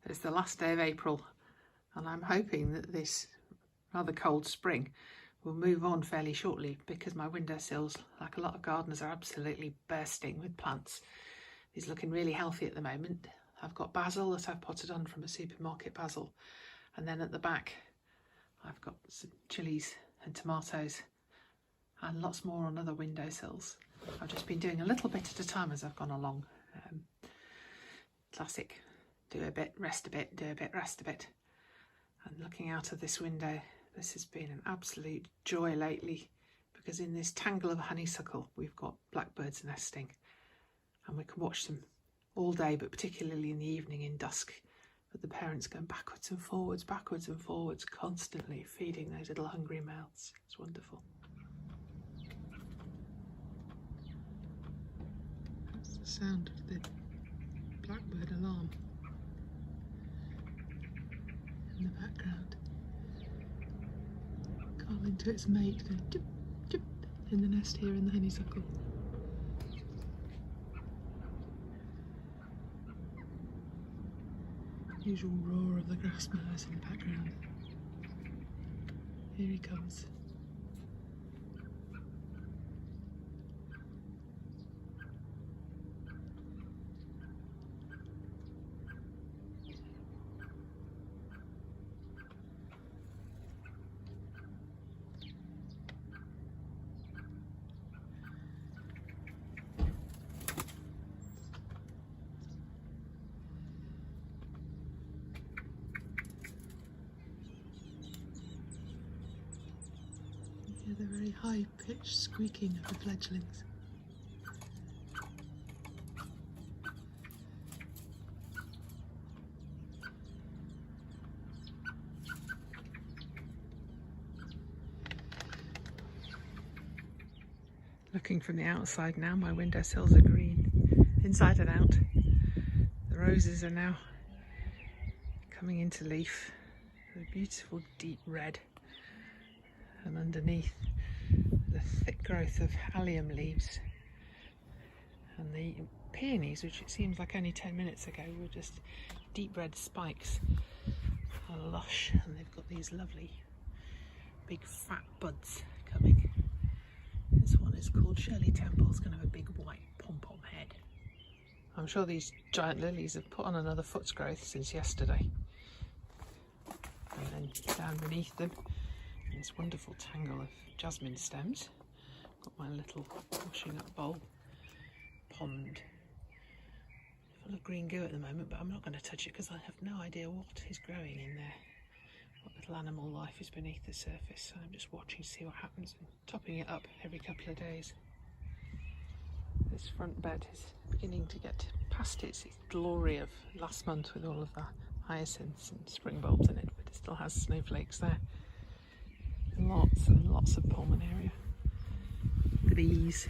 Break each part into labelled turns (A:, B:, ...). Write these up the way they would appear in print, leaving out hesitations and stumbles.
A: It's the last day of April, and I'm hoping that this rather cold spring will move on fairly shortly, because my windowsills, like a lot of gardeners, are absolutely bursting with plants. He's looking really healthy at the moment. I've got basil that I've potted on from a supermarket basil, and then at the back I've got some chilies and tomatoes and lots more on other windowsills. I've just been doing a little bit at a time as I've gone along. Classic, do a bit, rest a bit, do a bit, rest a bit. And looking out of this window, this has been an absolute joy lately, because in this tangle of honeysuckle we've got blackbirds nesting, and we can watch them all day, but particularly in the evening in dusk, with the parents going backwards and forwards, constantly feeding those little hungry mouths. It's wonderful. That's the sound of the blackbird alarm in the background, calling to its mate, going chip, chip, in the nest here in the honeysuckle. Usual roar of the grass mowers in the background. Here he comes. The very high-pitched squeaking of the fledglings. Looking from the outside now, my windowsills are green, inside and out. The roses are now coming into leaf, a beautiful deep red. And underneath, the thick growth of allium leaves, and the peonies, which it seems like only 10 minutes ago were just deep red spikes, are lush, and they've got these lovely big fat buds coming. This one is called Shirley Temple. It's going to have a big white pom-pom head. I'm sure these giant lilies have put on another foot's growth since yesterday. And then down beneath them, this wonderful tangle of jasmine stems. Got my little washing up bowl pond full of green goo at the moment, but I'm not going to touch it because I have no idea what is growing in there, what little animal life is beneath the surface. So I'm just watching to see what happens and topping it up every couple of days. This front bed is beginning to get past its glory of last month with all of the hyacinths and spring bulbs in it, but it still has snowflakes there. Lots and lots of pulmonaria. The bees.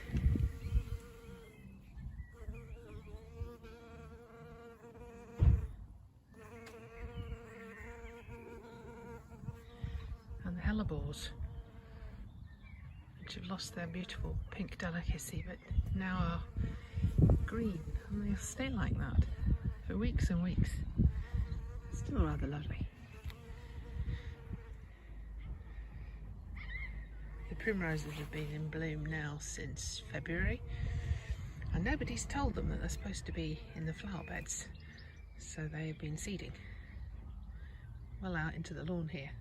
A: And the hellebores, which have lost their beautiful pink delicacy but now are green, and they'll stay like that for weeks and weeks. Still rather lovely. The primroses have been in bloom now since February, and nobody's told them that they're supposed to be in the flower beds, so they have been seeding well out into the lawn here.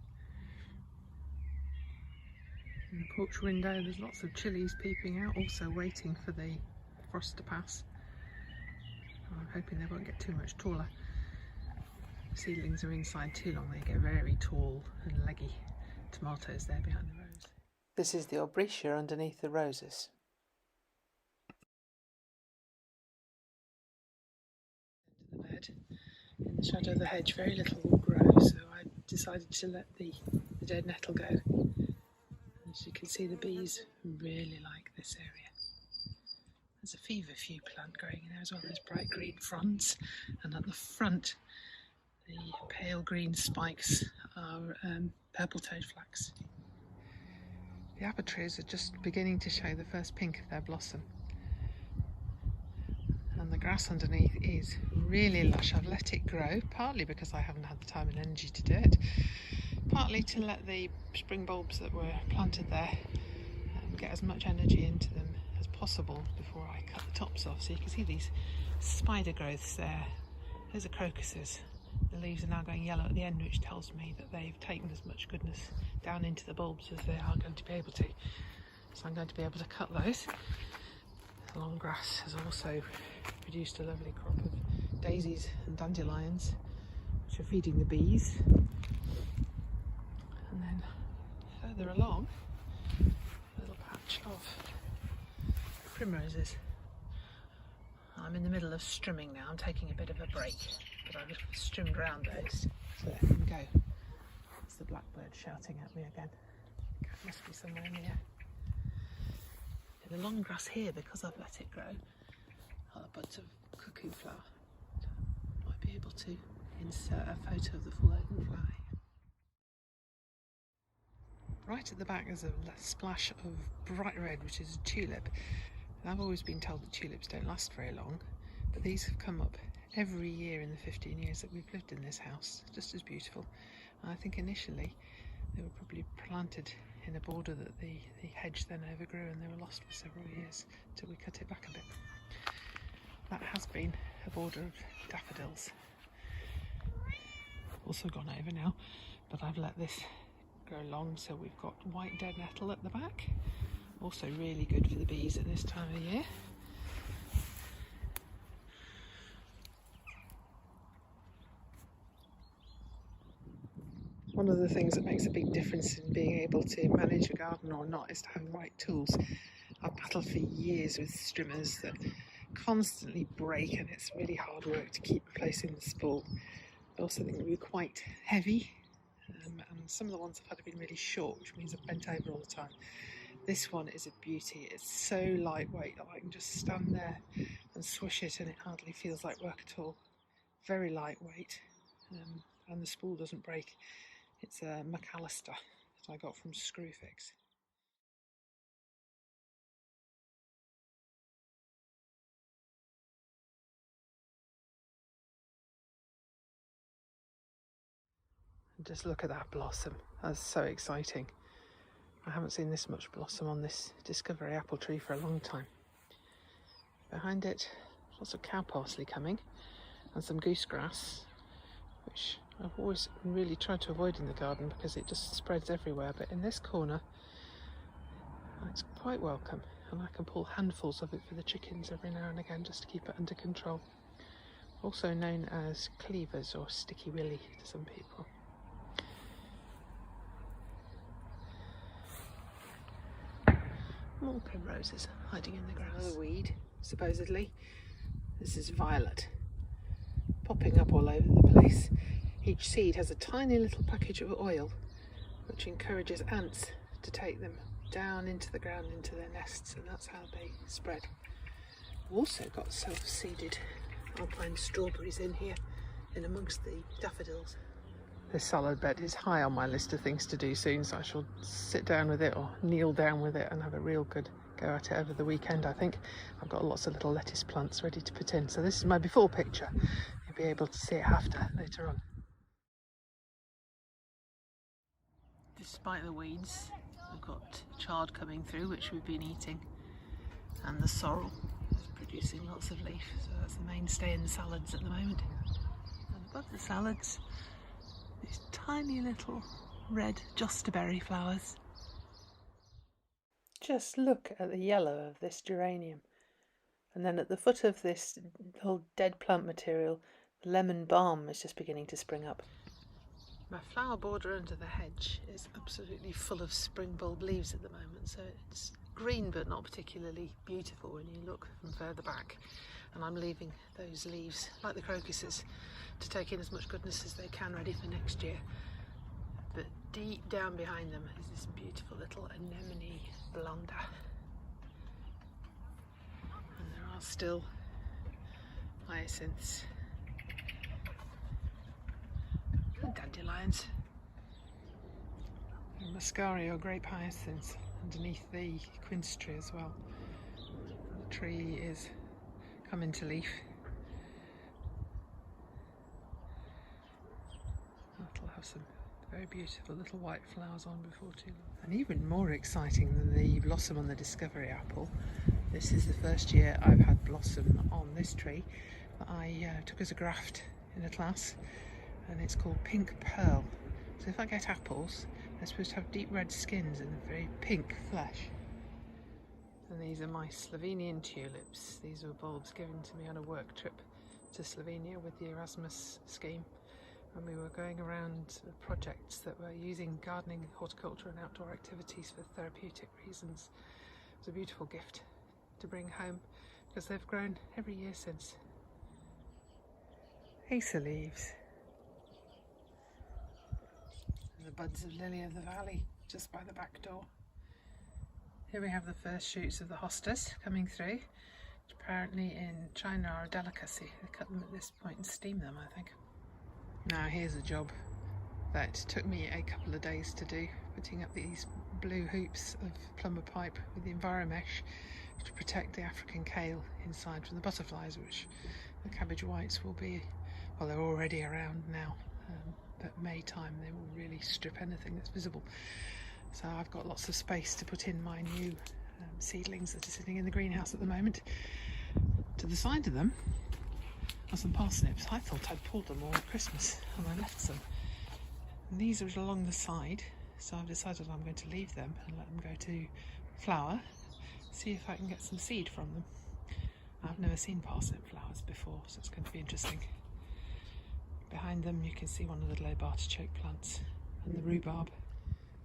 A: In the porch window there's lots of chilies peeping out, also waiting for the frost to pass. I'm hoping they won't get too much taller. Seedlings are inside too long, they get very tall and leggy. Tomatoes there behind the rose. This is the aubrietia underneath the roses. Into the bed, in the shadow of the hedge, very little will grow, so I decided to let the dead nettle go. As you can see, the bees really like this area. There's a feverfew plant growing in there as well. There's bright green fronds, and at the front, the pale green spikes are purple toad flax. The apple trees are just beginning to show the first pink of their blossom, and the grass grass underneath is really lush. I've let it grow, partly because I haven't had the time and energy to do it, partly to let the spring bulbs that were planted there get as much energy into them as possible before I cut the tops off. So you can see these spider growths there. Those are crocuses. The leaves are now going yellow at the end, which tells me that they've taken as much goodness down into the bulbs as they are going to be able to. So I'm going to be able to cut those. The long grass has also produced a lovely crop of daisies and dandelions, which are feeding the bees. And then further along, a little patch of primroses. I'm in the middle of strimming now. I'm taking a bit of a break, but I've strimmed round those to let them go. It's the blackbird shouting at me again. It must be somewhere near. The long grass here, because I've let it grow, are buds of cuckoo flower. Might be able to insert a photo of the full open flower. Right at the back there's a splash of bright red, which is a tulip. And I've always been told that tulips don't last very long, but these have come up every year in the 15 years that we've lived in this house, just as beautiful. And I think initially they were probably planted in a border that the hedge then overgrew, and they were lost for several years till we cut it back a bit. That has been a border of daffodils. Also gone over now, but I've let this grow long, so we've got white dead nettle at the back. Also really good for the bees at this time of year. One of the things that makes a big difference in being able to manage a garden or not is to have the right tools. I've battled for years with strimmers that constantly break, and it's really hard work to keep replacing the spool. I also think they're quite heavy, and some of the ones I've had have been really short, which means I've bent over all the time. This one is a beauty. It's so lightweight that I can just stand there and swish it and it hardly feels like work at all. Very lightweight, and the spool doesn't break. It's a McAllister that I got from Screwfix. And just look at that blossom. That's so exciting. I haven't seen this much blossom on this Discovery apple tree for a long time. Behind it, lots of cow parsley coming, and some goosegrass, which I've always really tried to avoid in the garden because it just spreads everywhere, but in this corner it's quite welcome, and I can pull handfuls of it for the chickens every now and again just to keep it under control. Also known as cleavers or sticky willy to some people. More primroses hiding in the grass. Another weed, supposedly. This is violet, popping up all over the place. Each seed has a tiny little package of oil, which encourages ants to take them down into the ground, into their nests, and that's how they spread. I've also got self-seeded alpine strawberries in here, in amongst the daffodils. This salad bed is high on my list of things to do soon, so I shall sit down with it or kneel down with it and have a real good go at it over the weekend, I think. I've got lots of little lettuce plants ready to put in, so this is my before picture. You'll be able to see it after later on. Despite the weeds, we've got chard coming through, which we've been eating, and the sorrel is producing lots of leaf, so that's the mainstay in the salads at the moment. And above the salads, these tiny little red jostaberry flowers. Just look at the yellow of this geranium, and then at the foot of this whole dead plant material, the lemon balm is just beginning to spring up. My flower border under the hedge is absolutely full of spring bulb leaves at the moment, so it's green but not particularly beautiful when you look from further back, and I'm leaving those leaves, like the crocuses, to take in as much goodness as they can, ready for next year. But deep down behind them is this beautiful little anemone blonda, and there are still hyacinths and dandelions and muscari or grape hyacinths underneath the quince tree as well. The tree is coming to leaf, blossom. Very beautiful little white flowers on before too long. And even more exciting than the blossom on the Discovery apple, this is the first year I've had blossom on this tree that I took as a graft in a class, and it's called Pink Pearl. So if I get apples, they're supposed to have deep red skins and very pink flesh. And these are my Slovenian tulips. These were bulbs given to me on a work trip to Slovenia with the Erasmus scheme, when we were going around projects that were using gardening, horticulture and outdoor activities for therapeutic reasons. It was a beautiful gift to bring home because they've grown every year since. Acer leaves. And the buds of lily of the valley just by the back door. Here we have the first shoots of the hostas coming through, which apparently in China are a delicacy. They cut them at this point and steam them, I think. Now here's a job that took me a couple of days to do, putting up these blue hoops of plumber pipe with the EnviroMesh to protect the African kale inside from the butterflies, which the cabbage whites will be, well, they're already around now, but May time they will really strip anything that's visible. So I've got lots of space to put in my new seedlings that are sitting in the greenhouse at the moment. To the side of them are some parsnips. I thought I'd pulled them all at Christmas and I left some. And these are along the side, so I've decided I'm going to leave them and let them go to flower, see if I can get some seed from them. I've never seen parsnip flowers before, so it's going to be interesting. Behind them you can see one of the low artichoke plants and the rhubarb.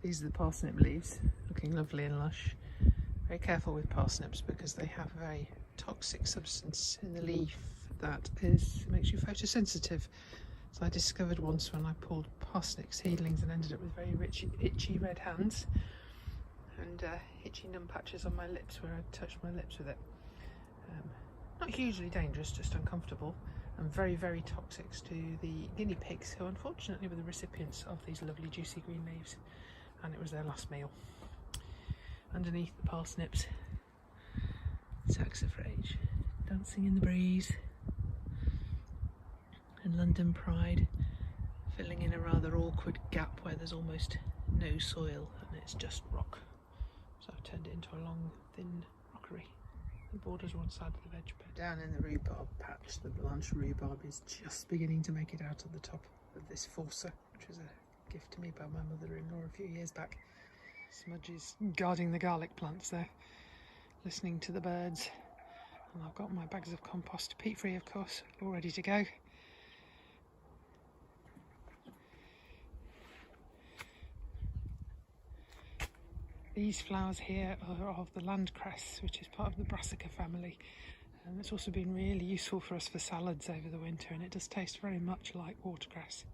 A: These are the parsnip leaves, looking lovely and lush. Very careful with parsnips because they have a very toxic substance in the leaf that makes you photosensitive. So I discovered once when I pulled parsnip seedlings and ended up with very rich, itchy red hands and itchy numb patches on my lips where I touched my lips with it. Not hugely dangerous, just uncomfortable, and very, very toxic to the guinea pigs, who unfortunately were the recipients of these lovely juicy green leaves, and it was their last meal. Underneath the parsnips, saxifrage dancing in the breeze, and London Pride filling in a rather awkward gap where there's almost no soil and it's just rock. So I've turned it into a long, thin rockery. The borders one side of the veg bed. Down in the rhubarb patch, the blanched rhubarb is just beginning to make it out of the top of this forcer, which was a gift to me by my mother-in-law a few years back. Smudge is guarding the garlic plants there, listening to the birds. And I've got my bags of compost, peat-free of course, all ready to go. These flowers here are of the landcress, which is part of the brassica family. And it's also been really useful for us for salads over the winter, and it does taste very much like watercress.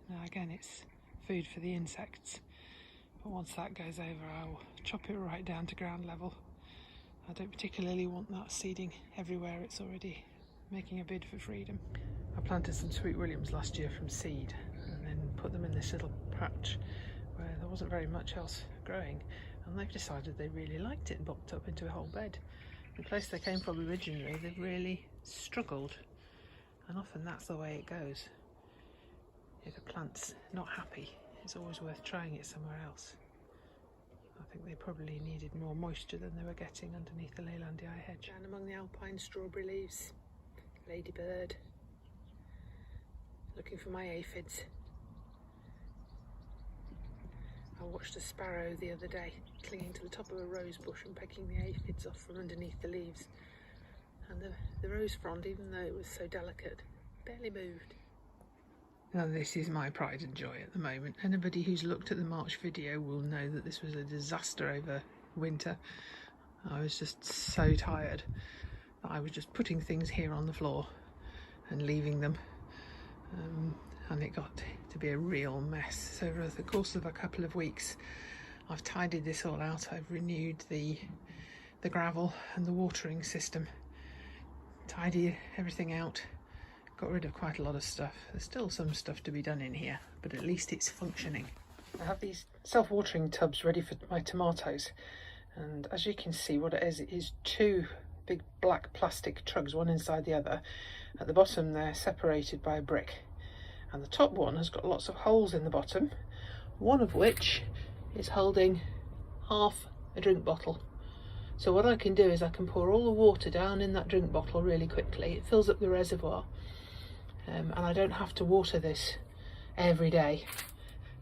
A: Now again, it's food for the insects, but once that goes over I'll chop it right down to ground level. I don't particularly want that seeding everywhere, it's already making a bid for freedom. I planted some Sweet Williams last year from seed and then put them in this little patch where there wasn't very much else growing, and they've decided they really liked it and bopped up into a whole bed. The place they came from originally, they've really struggled, and often that's the way it goes. If a plant's not happy, it's always worth trying it somewhere else. I think they probably needed more moisture than they were getting underneath the Leylandii hedge. Down among the alpine strawberry leaves, ladybird, looking for my aphids. I watched a sparrow the other day clinging to the top of a rose bush and pecking the aphids off from underneath the leaves. And the rose frond, even though it was so delicate, barely moved. Now this is my pride and joy at the moment. Anybody who's looked at the March video will know that this was a disaster over winter. I was just so tired that I was just putting things here on the floor and leaving them. And it got to be a real mess. So over the course of a couple of weeks I've tidied this all out. I've renewed the gravel and the watering system, tidied everything out, got rid of quite a lot of stuff. There's still some stuff to be done in here, but at least it's functioning. I have these self-watering tubs ready for my tomatoes, and as you can see what it is two big black plastic trugs, one inside the other. At the bottom they're separated by a brick, and the top one has got lots of holes in the bottom, one of which is holding half a drink bottle. So what I can do is I can pour all the water down in that drink bottle really quickly. It fills up the reservoir, and I don't have to water this every day,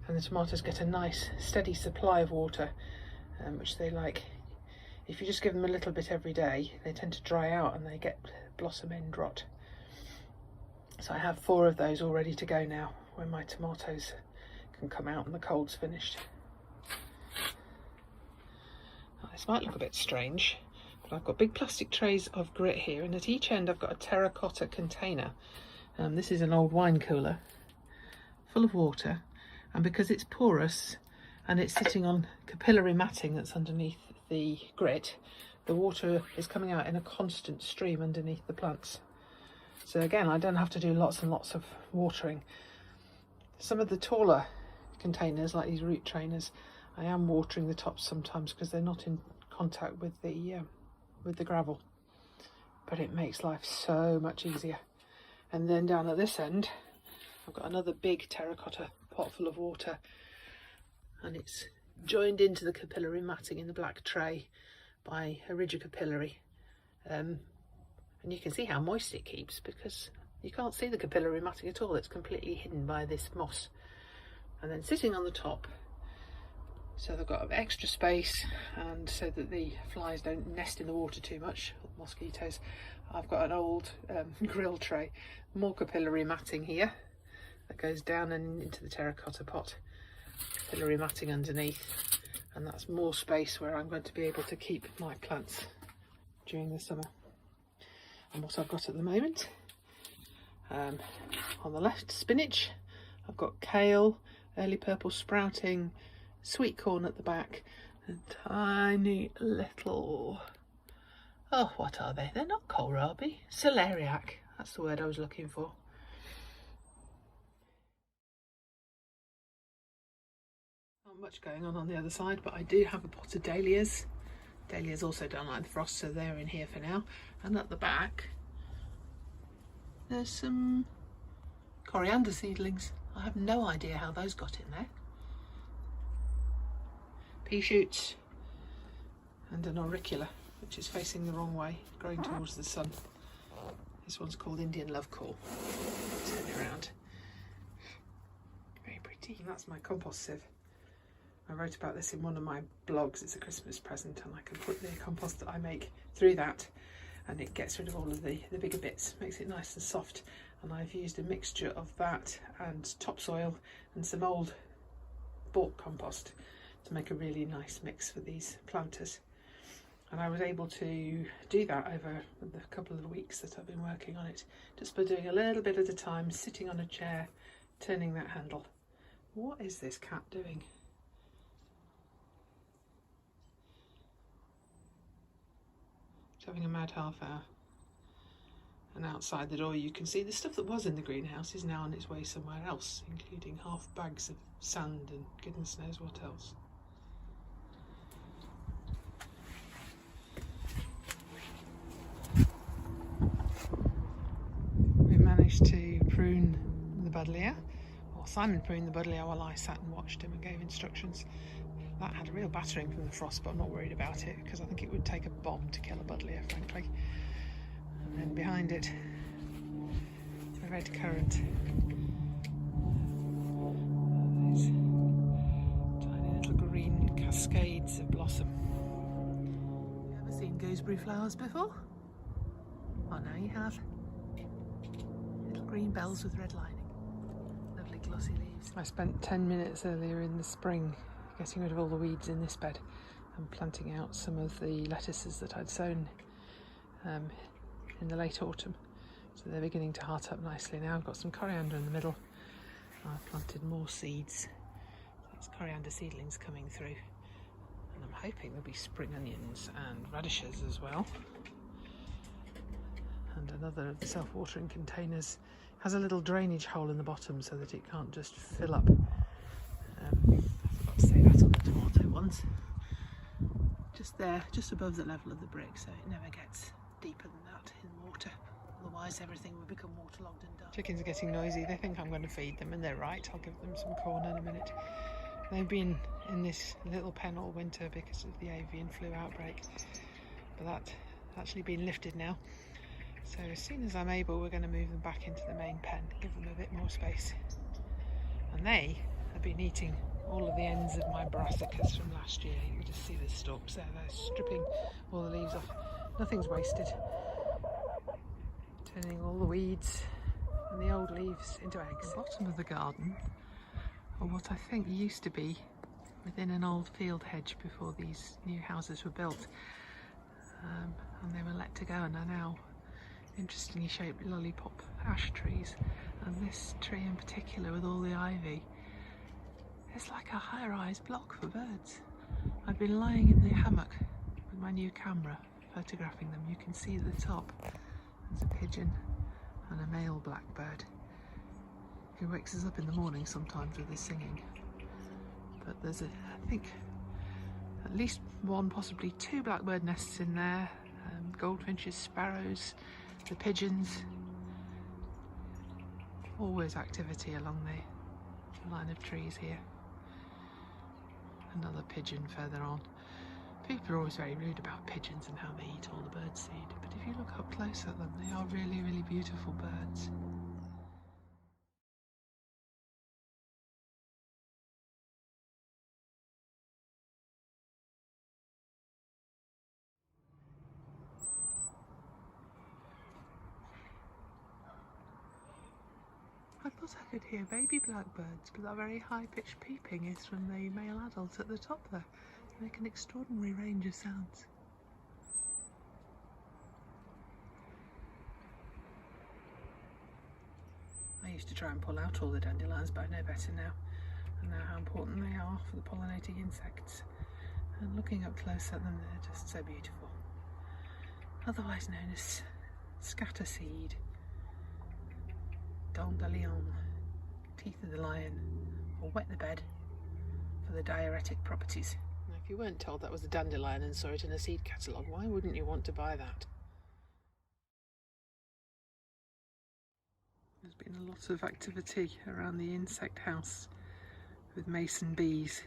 A: and the tomatoes get a nice steady supply of water, which they like. If you just give them a little bit every day, they tend to dry out and they get blossom end rot. So I have 4 of those all ready to go now when my tomatoes can come out and the cold's finished. Now, this might look a bit strange, but I've got big plastic trays of grit here, and at each end I've got a terracotta container. This is an old wine cooler full of water, and because it's porous and it's sitting on capillary matting that's underneath the grit, the water is coming out in a constant stream underneath the plants. So again, I don't have to do lots and lots of watering. Some of the taller containers, like these root trainers, I am watering the tops sometimes because they're not in contact with the gravel. But it makes life so much easier. And then down at this end, I've got another big terracotta pot full of water, and it's joined into the capillary matting in the black tray by a rigid capillary. And you can see how moist it keeps because you can't see the capillary matting at all. It's completely hidden by this moss. And then sitting on the top, so they've got extra space and so that the flies don't nest in the water too much, mosquitoes, I've got an old grill tray, more capillary matting here that goes down and into the terracotta pot, capillary matting underneath, and that's more space where I'm going to be able to keep my plants during the summer. And what I've got at the moment, on the left, spinach. I've got kale, early purple sprouting, sweet corn at the back, and tiny little, oh, what are they? They're not kohlrabi, celeriac. That's the word I was looking for. Not much going on the other side, but I do have a pot of dahlias. Dahlias also don't like the frost, so they're in here for now. And at the back, there's some coriander seedlings. I have no idea how those got in there. Pea shoots and an auricula, which is facing the wrong way, growing towards the sun. This one's called Indian Love Call. Turn it around. Very pretty. And that's my compost sieve. I wrote about this in one of my blogs. It's a Christmas present, and I can put the compost that I make through that, and it gets rid of all of the bigger bits, makes it nice and soft. And I've used a mixture of that and topsoil and some old bought compost to make a really nice mix for these planters. And I was able to do that over the couple of weeks that I've been working on it, just by doing a little bit at a time, sitting on a chair, turning that handle. What is this cat doing? Having a mad half hour. And outside the door you can see the stuff that was in the greenhouse is now on its way somewhere else, including half bags of sand and goodness knows what else. We managed to prune the buddleia, or Simon pruned the buddleia while I sat and watched him and gave instructions. That had a real battering from the frost, but I'm not worried about it because I think it would take a bomb to kill a buddleia, frankly. And then behind it, the red currant. These tiny little green cascades of blossom. Have you ever seen gooseberry flowers before? Oh, now you have. Little green bells with red lining. Lovely glossy leaves. I spent 10 minutes earlier in the spring getting rid of all the weeds in this bed and planting out some of the lettuces that I'd sown in the late autumn. So they're beginning to heart up nicely now. I've got some coriander in the middle. I've planted more seeds. That's coriander seedlings coming through. And I'm hoping there'll be spring onions and radishes as well. And another of the self-watering containers has a little drainage hole in the bottom so that it can't just fill up. I forgot to say that on the tomato ones. Just there, just above the level of the brick, so it never gets deeper than that in water. Otherwise otherwise everything would become waterlogged and dull. Chickens are getting noisy. They think I'm going to feed them, and they're right. I'll give them some corn in a minute. They've been in this little pen all winter because of the avian flu outbreak, but that's actually been lifted now. So as soon as I'm able, we're going to move them back into the main pen, give them a bit more space. And they have been eating all of the ends of my brassicas from last year. You can just see the stalks there. They're stripping all the leaves off. Nothing's wasted. Turning all the weeds and the old leaves into eggs. The bottom of the garden, or what I think used to be within an old field hedge before these new houses were built, and they were let to go, and are now interestingly shaped lollipop ash trees. And this tree in particular, with all the ivy, it's like a high-rise block for birds. I've been lying in the hammock with my new camera photographing them. You can see at the top there's a pigeon and a male blackbird who wakes us up in the morning sometimes with his singing. But there's I think at least one, possibly two blackbird nests in there, goldfinches, sparrows, the pigeons. Always activity along the line of trees here. Another pigeon further on. People are always very rude about pigeons and how they eat all the birdseed, but if you look up close at them, they are really, really beautiful birds. I thought I could hear baby blackbirds, but that very high-pitched peeping is from the male adult at the top there. They make an extraordinary range of sounds. I used to try and pull out all the dandelions, but I know better now. And know how important they are for the pollinating insects. And looking up close at them, they're just so beautiful. Otherwise known as scatterseed, dandelion, teeth of the lion, or wet the bed for the diuretic properties. Now, if you weren't told that was a dandelion and saw it in a seed catalogue, why wouldn't you want to buy that? There's been a lot of activity around the insect house with mason bees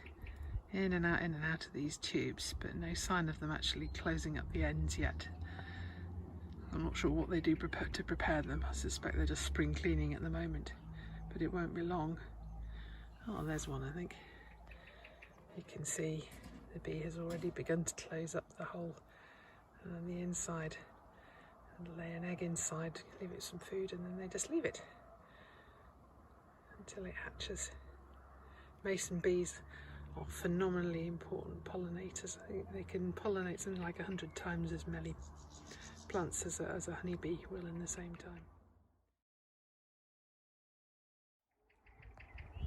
A: in and out of these tubes, but no sign of them actually closing up the ends yet. I'm not sure what they do to prepare them. I suspect they're just spring cleaning at the moment, but it won't be long. Oh, there's one, I think. You can see the bee has already begun to close up the hole on the inside and lay an egg inside, leave it some food, and then they just leave it until it hatches. Mason bees are phenomenally important pollinators. I think they can pollinate something like 100 times as many plants as a honeybee will in the same time.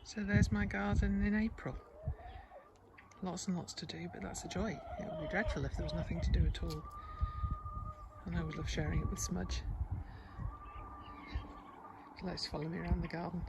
A: So there's my garden in April. Lots and lots to do, but that's a joy. It would be dreadful if there was nothing to do at all. And I would love sharing it with Smudge. She likes to follow me around the garden.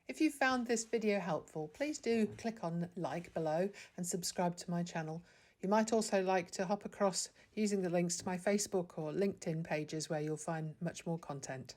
A: If you found this video helpful, please do click on like below and subscribe to my channel. You might also like to hop across using the links to my Facebook or LinkedIn pages where you'll find much more content.